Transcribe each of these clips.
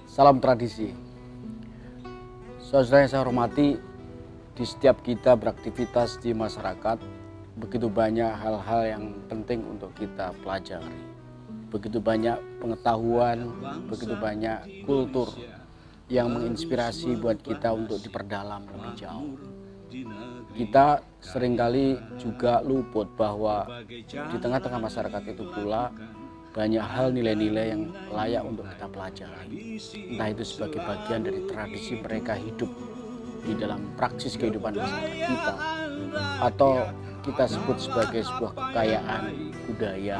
Salam tradisi. Saudara yang saya hormati, di setiap kita beraktivitas di masyarakat, begitu banyak hal-hal yang penting untuk kita pelajari. Begitu banyak pengetahuan, begitu banyak kultur yang menginspirasi buat kita untuk diperdalam lebih jauh. Kita seringkali juga luput bahwa di tengah-tengah masyarakat itu pula banyak hal nilai-nilai yang layak untuk kita pelajari. Entah itu sebagai bagian dari tradisi mereka hidup di dalam praksis kehidupan masyarakat kita, atau kita sebut sebagai sebuah kekayaan budaya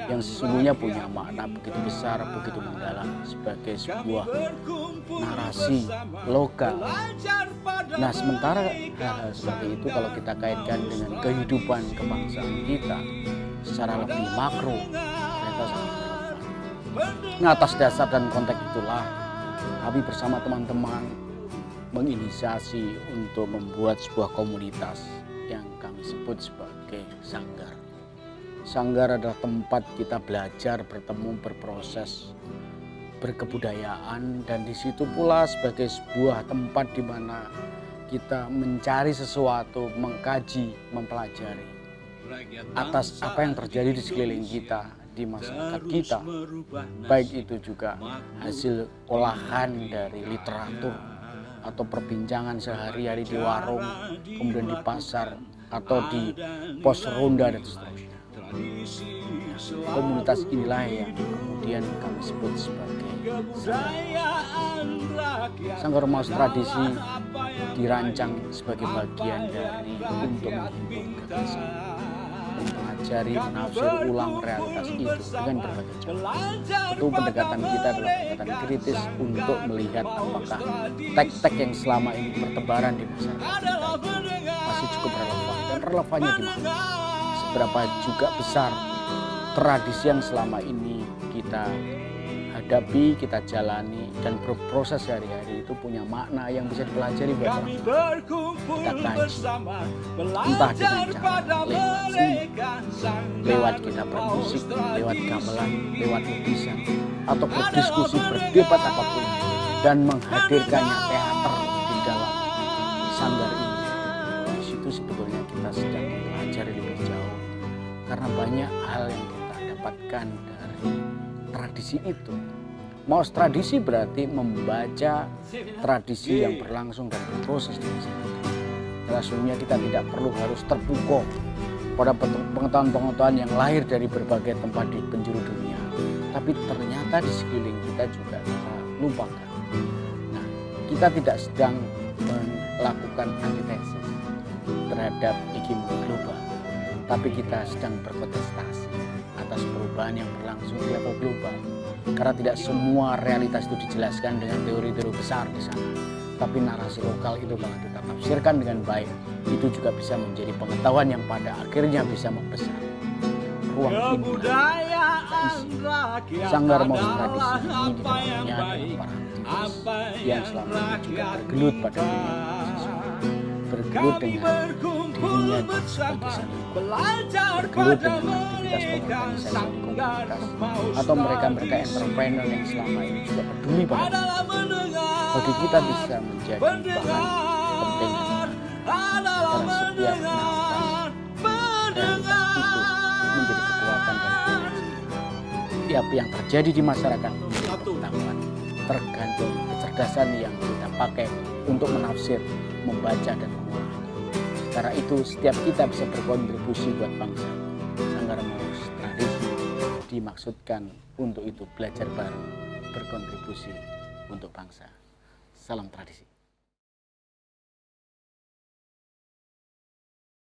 yang sesungguhnya punya makna begitu besar, begitu mendalam sebagai sebuah narasi lokal. Nah, sementara hal-hal seperti itu kalau kita kaitkan dengan kehidupan kebangsaan kita secara lebih makro, ternyata sangat relevan. Nah, atas dasar dan konteks itulah kami bersama teman-teman menginisiasi untuk membuat sebuah komunitas yang kami sebut sebagai Sanggar. Sanggar adalah tempat kita belajar, bertemu, berproses, berkebudayaan, dan di situ pula sebagai sebuah tempat di mana kita mencari sesuatu, mengkaji, mempelajari atas apa yang terjadi di sekeliling kita, di masyarakat kita, baik itu juga hasil olahan dari literatur atau perbincangan sehari-hari di warung, kemudian di pasar atau di pos ronda dan seterusnya. Komunitas inilah yang kemudian kami sebut sebagai Sanggar Maus Tradisi, dirancang sebagai bagian dari untuk menghimpun gagasan, mempelajari, menafsir ulang realitas itu dengan berbagai cara. Tentu pendekatan kita adalah pendekatan kritis untuk melihat apakah teks-teks yang selama ini bertebaran di masyarakat kita masih cukup relevan, dan relevannya di mana, seberapa juga besar tradisi yang selama ini kita hadapi, kita jalani, dan berproses sehari-hari itu punya makna yang bisa dipelajari buat orang. Kita kaji, entah dengan cara lewat seni, lewat kita bermusik, lewat gamelan, lewat lukisan, atau berdiskusi, berdebat apapun, dan menghadirkannya teater di dalam sanggar ini. Di situ sebetulnya kita sedang mempelajari lebih jauh, karena banyak hal yang kita dapatkan dari tradisi itu. Maus tradisi berarti membaca tradisi yang berlangsung dan berproses di masyarakat. Sesungguhnya kita tidak perlu harus terpukau pada pengetahuan-pengetahuan yang lahir dari berbagai tempat di penjuru dunia, tapi ternyata di sekeliling kita juga kita lupakan. Nah, kita tidak sedang melakukan antitesis terhadap hegemoni global, tapi kita sedang berkontestasi atas perubahan yang berlangsung di level global. Karena tidak semua realitas itu dijelaskan dengan teori-teori besar di sana, tapi narasi lokal itu kalau kita tafsirkan dengan baik, itu juga bisa menjadi pengetahuan yang pada akhirnya bisa membesar ruang ini Sanggar Maus Tradisi ini di dalamnya adalah para aktivis yang selama ini juga bergelut pada dunia mahasiswa, bergelut dengan dirinya sebagai seniman, bergelut dengan aktivitas pengorganisasian komunitas, atau mereka-mereka entrepreneur yang selama ini juga peduli pada bagi kita bisa menjadi bahan penting, karena setiap nafas realitas itu menjadi kekuatan dan setiap yang terjadi di masyarakat menjadi pengetahuan, tergantung kecerdasan yang kita pakai untuk menafsir, membaca, dan mengolahnya. Karena itu setiap kita bisa berkontribusi buat bangsa. Sanggar Maus Tradisi dimaksudkan untuk itu, belajar bareng, berkontribusi untuk bangsa. Salam tradisi.